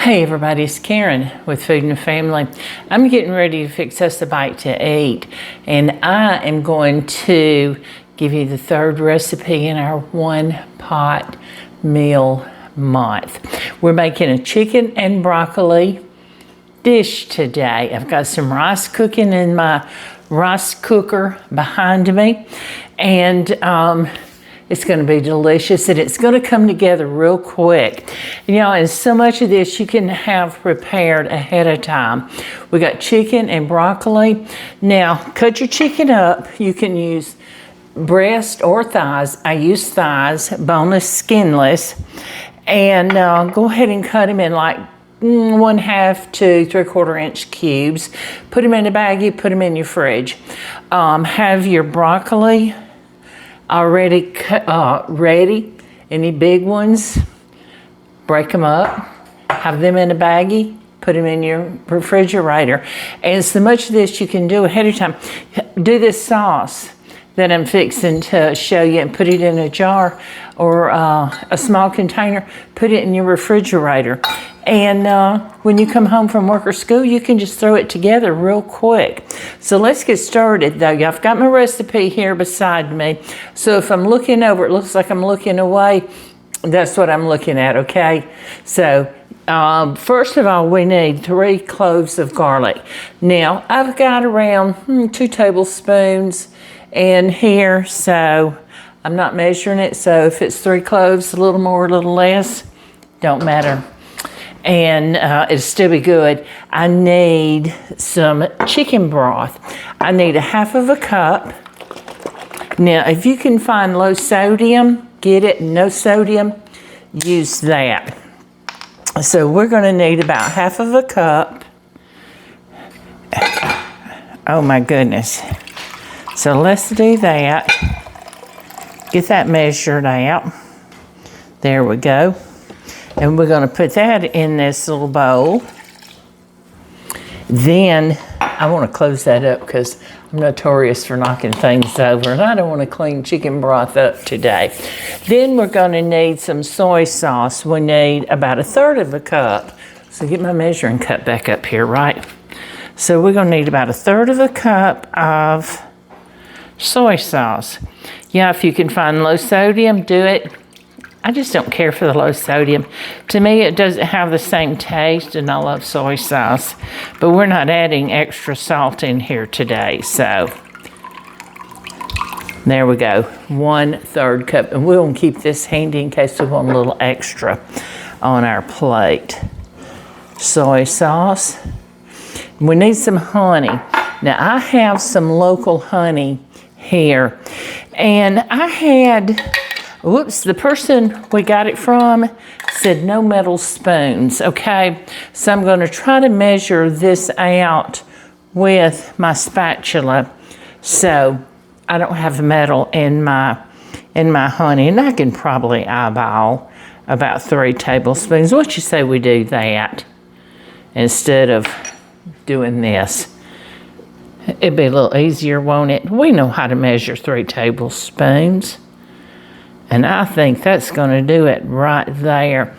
Hey everybody, it's Karen with Food and Family. I'm getting ready to fix us a bite to eat, and I am going to give you the third recipe in our one pot meal month. We're making a chicken and broccoli dish today. I've got some rice cooking in my rice cooker behind me, and it's going to be delicious, and it's going to come together real quick. You know, and so much of this you can have prepared ahead of time. We got chicken and broccoli. Now, cut your chicken up. You can use breast or thighs. I use thighs, boneless, skinless. And go ahead and cut them in like 1/2 to 3/4 inch cubes. Put them in a baggie, put them in your fridge. Have your broccoli already ready. Any big ones, break them up, have them in a baggie, put them in your refrigerator. And so much of this you can do ahead of time. Do this sauce that I'm fixing to show you and put it in a jar or a small container, put it in your refrigerator. And when you come home from work or school, you can just throw it together real quick. So let's get started though. I've got my recipe here beside me. So if I'm looking over, it looks like I'm looking away. That's what I'm looking at, okay? So first of all, we need 3 cloves of garlic. Now, I've got around 2 tablespoons in here, so I'm not measuring it. So if it's 3 cloves, a little more, a little less, don't matter. And it'll still be good. I need some chicken broth. I need 1/2 cup. Now, if you can find low sodium, get it. No sodium, use that. So we're going to need about 1/2 cup. Oh my goodness. So let's do that. Get that measured out. There we go. And we're going to put that in this little bowl. Then I want to close that up because I'm notorious for knocking things over, and I don't want to clean chicken broth up today. Then we're going to need some soy sauce. We need about 1/3 cup. So get my measuring cup back up here, right? So we're going to need about 1/3 cup of soy sauce. Yeah, if you can find low sodium, do it. I just don't care for the low sodium. To me, it doesn't have the same taste, and I love soy sauce. But we're not adding extra salt in here today, so there we go. 1/3 cup, and we'll keep this handy in case we want a little extra on our plate. Soy sauce. We need some honey. Now, I have some local honey here, and I had... Whoops, the person we got it from said no metal spoons, okay? So I'm going to try to measure this out with my spatula so I don't have metal in my honey. And I can probably eyeball about 3 tablespoons. What you say we do that instead of doing this? It'd be a little easier, won't it? We know how to measure 3 tablespoons. And I think that's going to do it right there.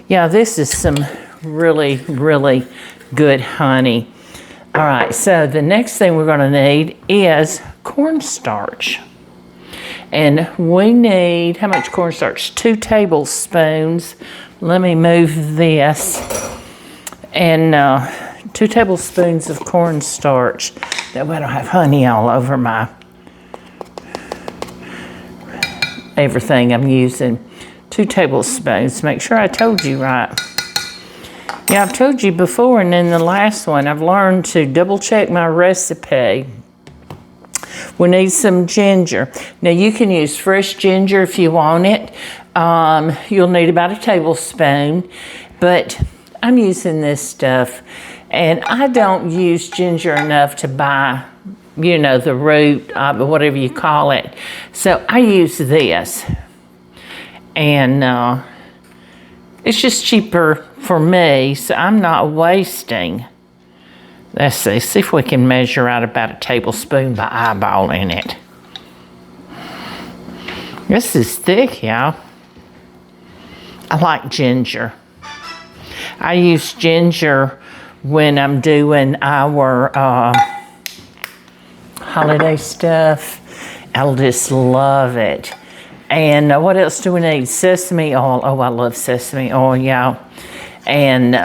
Yeah, this is some really, really good honey. All right, so the next thing we're going to need is cornstarch. And we need, how much cornstarch? 2 tablespoons. Let me move this. And 2 tablespoons of cornstarch. That way I don't have honey all over my everything I'm using. 2 tablespoons. Make sure I told you right. Yeah, I've told you before, and in the last one, I've learned to double check my recipe. We need some ginger. Now, you can use fresh ginger if you want it. You'll need about 1 tablespoon, but I'm using this stuff, and I don't use ginger enough to buy, you know, the root, whatever you call it. So I use this. And it's just cheaper for me, so I'm not wasting. Let's see if we can measure out about 1 tablespoon by eyeballing it. This is thick, y'all. I like ginger. I use ginger when I'm doing our holiday stuff. I'll just love it. And what else do we need? Sesame oil. Oh, I love sesame oil, y'all. And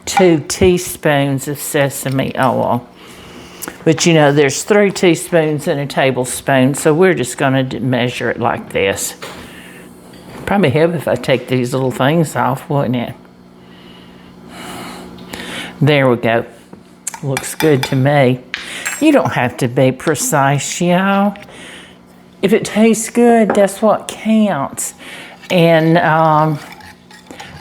2 teaspoons of sesame oil. But you know, there's 3 teaspoons in a tablespoon, so we're just gonna measure it like this. Probably help if I take these little things off, wouldn't it? There we go. Looks good to me. You don't have to be precise, y'all. If it tastes good, that's what counts. And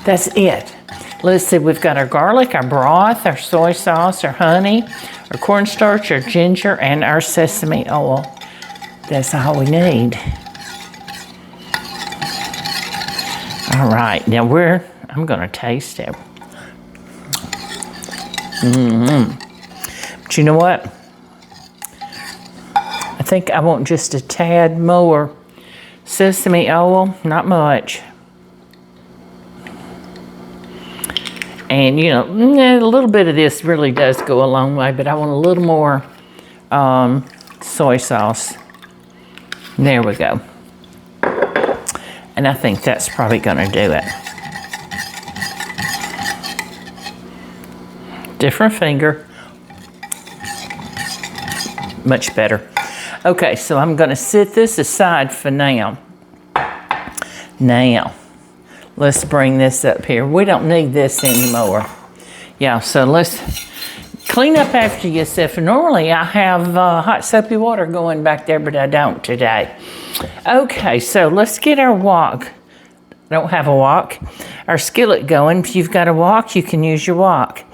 that's it. Let's see, we've got our garlic, our broth, our soy sauce, our honey, our cornstarch, our ginger, and our sesame oil. That's all we need. All right, now I'm gonna taste it. But you know what? I think I want just a tad more sesame oil, not much. And you know, a little bit of this really does go a long way, but I want a little more soy sauce. There we go. And I think that's probably gonna do it. Different finger. Much better. Okay, so I'm gonna sit this aside for now. Now, let's bring this up here. We don't need this anymore. Yeah, so let's clean up after yourself. Normally I have hot soapy water going back there, but I don't today. Okay, so let's get our wok. I don't have a wok. Our skillet going. If you've got a wok, you can use your wok.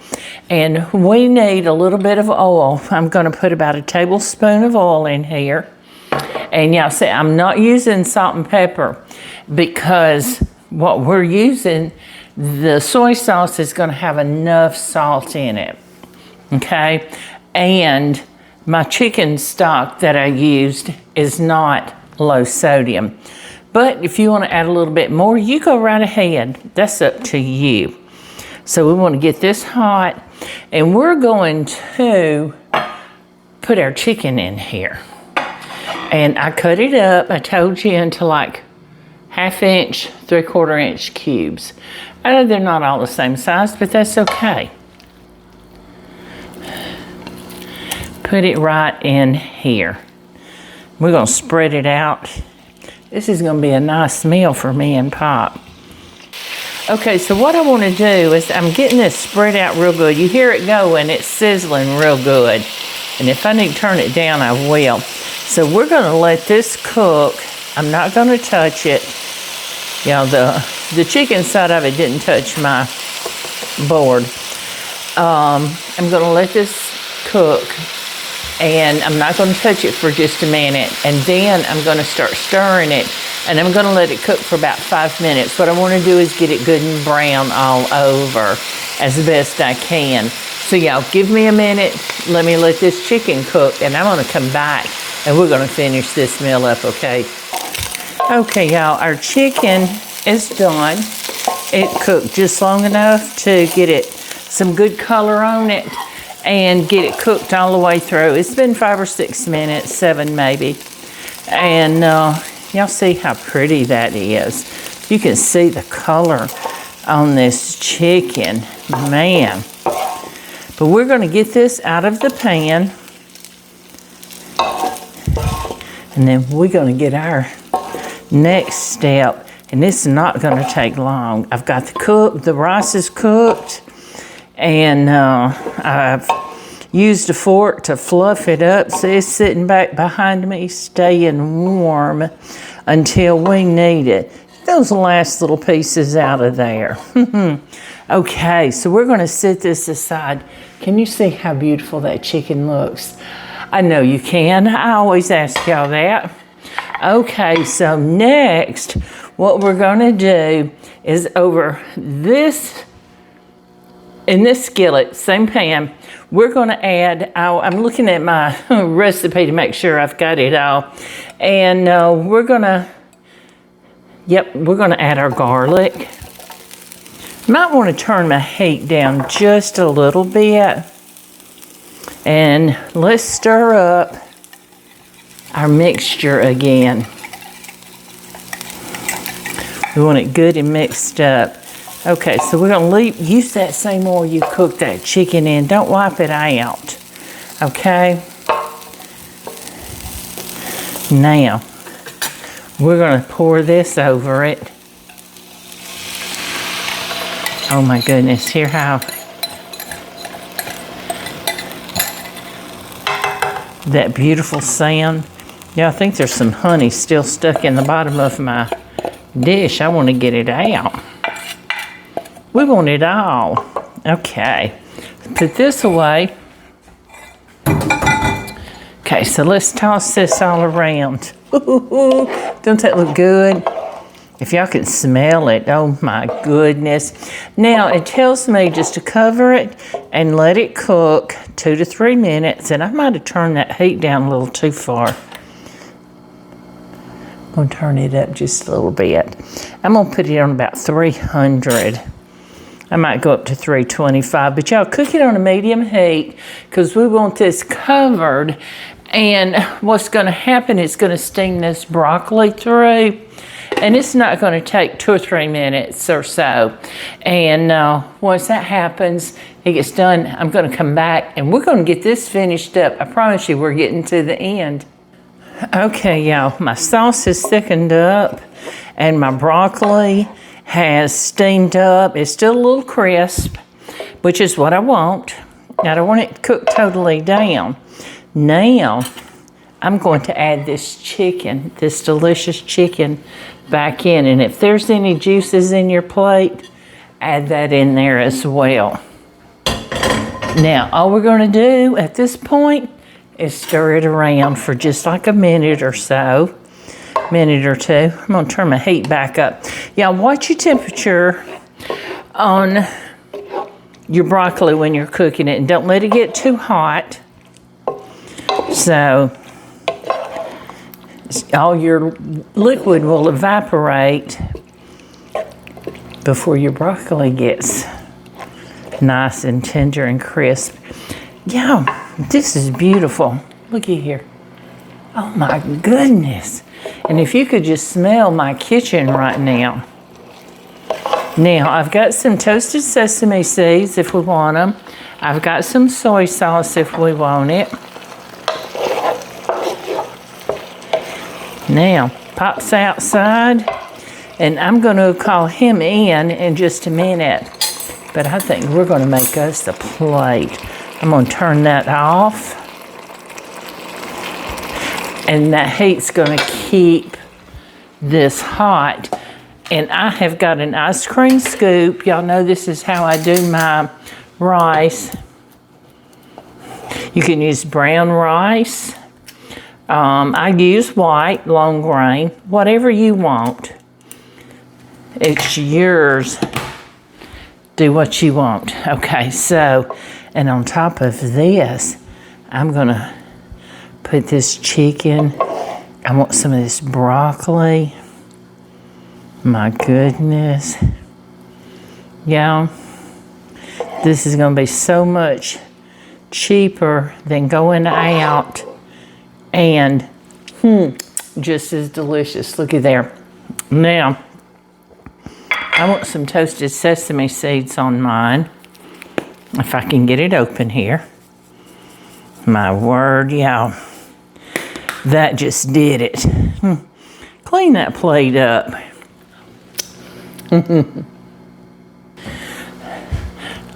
And we need a little bit of oil. I'm gonna put about a tablespoon of oil in here. And yeah, see, I'm not using salt and pepper because what we're using, the soy sauce is gonna have enough salt in it, okay? And my chicken stock that I used is not low sodium. But if you wanna add a little bit more, you go right ahead. That's up to you. So we wanna get this hot, and we're going to put our chicken in here. And I cut it up, I told you, into like 1/2 inch, 3/4 inch cubes. I know they're not all the same size, but that's okay. Put it right in here. We're gonna spread it out. This is gonna be a nice meal for me and Pop. Okay, so what I wanna do is I'm getting this spread out real good. You hear it going, it's sizzling real good. And if I need to turn it down, I will. So we're gonna let this cook. I'm not gonna touch it. You know, the chicken side of it didn't touch my board. I'm gonna let this cook, and I'm not gonna touch it for just a minute. And then I'm gonna start stirring it, and I'm gonna let it cook for about 5 minutes. What I wanna do is get it good and brown all over as best I can. So y'all, give me a minute. Let me let this chicken cook, and I'm gonna come back, and we're gonna finish this meal up, okay? Okay, y'all, our chicken is done. It cooked just long enough to get it some good color on it and get it cooked all the way through. It's been 5 or 6 minutes, 7 maybe. And y'all see how pretty that is. You can see the color on this chicken, man. But we're gonna get this out of the pan. And then we're gonna get our next step, and it's not gonna take long. I've got the rice is cooked, and I've used a fork to fluff it up. See, it's sitting back behind me, staying warm until we need it. Those last little pieces out of there. Okay, so we're gonna sit this aside. Can you see how beautiful that chicken looks? I know you can. I always ask y'all that. Okay, so next, what we're gonna do is over this, in this skillet, same pan, we're gonna add, I'm looking at my recipe to make sure I've got it all. And we're gonna add our garlic. Might want to turn my heat down just a little bit. And let's stir up our mixture again. We want it good and mixed up. Okay, so we're gonna use that same oil you cooked that chicken in. Don't wipe it out, okay? Now, we're gonna pour this over it. Oh my goodness, hear how that beautiful sound. Yeah, I think there's some honey still stuck in the bottom of my dish. I want to get it out. We want it all. Okay, put this away. Okay, so let's toss this all around. Ooh, don't that look good? If y'all can smell it, oh my goodness. Now it tells me just to cover it and let it cook 2 to 3 minutes, and I might have turned that heat down a little too far. I'm gonna turn it up just a little bit. I'm gonna put it on about 300. I might go up to 325, but y'all cook it on a medium heat because we want this covered. And what's gonna happen is gonna steam this broccoli through, and it's not gonna take 2 or 3 minutes or so. And once that happens, it gets done, I'm gonna come back and we're gonna get this finished up. I promise you, we're getting to the end. Okay, y'all, my sauce is thickened up and my broccoli has steamed up. It's still a little crisp, which is what I want. I don't want it cooked totally down. Now, I'm going to add this chicken, this delicious chicken, back in. And if there's any juices in your plate, add that in there as well. Now, all we're going to do at this point is stir it around for just like a minute or so. Minute or two. I'm going to turn my heat back up. Yeah, watch your temperature on your broccoli when you're cooking it, and don't let it get too hot. So all your liquid will evaporate before your broccoli gets nice and tender and crisp. Yeah, this is beautiful. Looky here. Oh my goodness. And if you could just smell my kitchen right now. Now, I've got some toasted sesame seeds if we want them. I've got some soy sauce if we want it. Now, Pop's outside, and I'm going to call him in just a minute. But I think we're going to make us a plate. I'm going to turn that off. And that heat's going to keep this hot. And I have got an ice cream scoop. Y'all know this is how I do my rice. You can use brown rice. I use white, long grain, whatever you want. It's yours. Do what you want. Okay, so, and on top of this, I'm going to put this chicken. I want some of this broccoli. My goodness. Yeah, this is going to be so much cheaper than going out and just as delicious. Looky there. Now, I want some toasted sesame seeds on mine. If I can get it open here. My word, yeah. That just did it. Clean that plate up.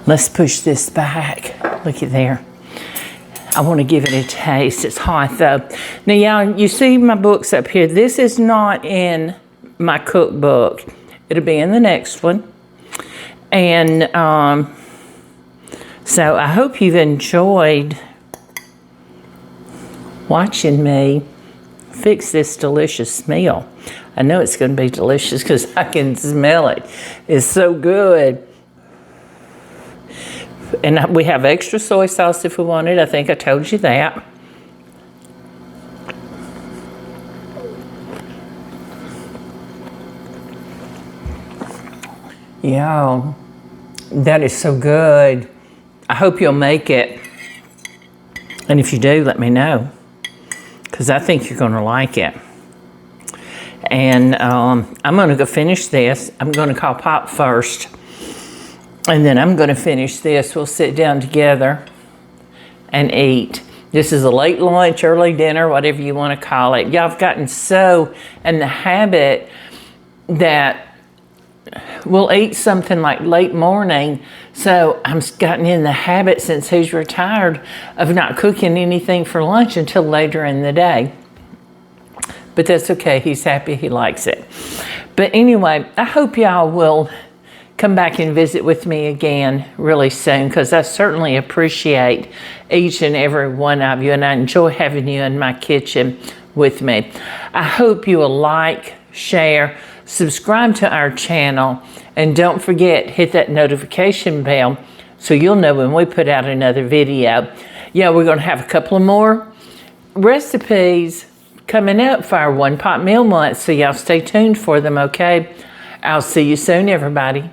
Let's push this back. Look at there. I want to give it a taste. It's hot though. Now y'all, you see my books up here. This is not in my cookbook. It'll be in the next one. And so I hope you've enjoyed watching me fix this delicious meal. I know it's going to be delicious because I can smell it. It's so good. And we have extra soy sauce if we want it. I think I told you that. Y'all, That is so good. I hope you'll make it. And if you do, let me know, because I think you're going to like it. And I'm going to go finish this. I'm going to call Pop first. And then I'm going to finish this. We'll sit down together and eat. This is a late lunch, early dinner, whatever you want to call it. Y'all have gotten so in the habit that we'll eat something like late morning. So I've gotten in the habit since he's retired of not cooking anything for lunch until later in the day. But that's okay. He's happy. He likes it. But anyway, I hope y'all will come back and visit with me again really soon, because I certainly appreciate each and every one of you, and I enjoy having you in my kitchen with me. I hope you will like, share, subscribe to our channel, and don't forget, hit that notification bell so you'll know when we put out another video. Yeah, we're going to have a couple of more recipes coming up for our One Pot Meal Month, so y'all stay tuned for them, okay? I'll see you soon, everybody.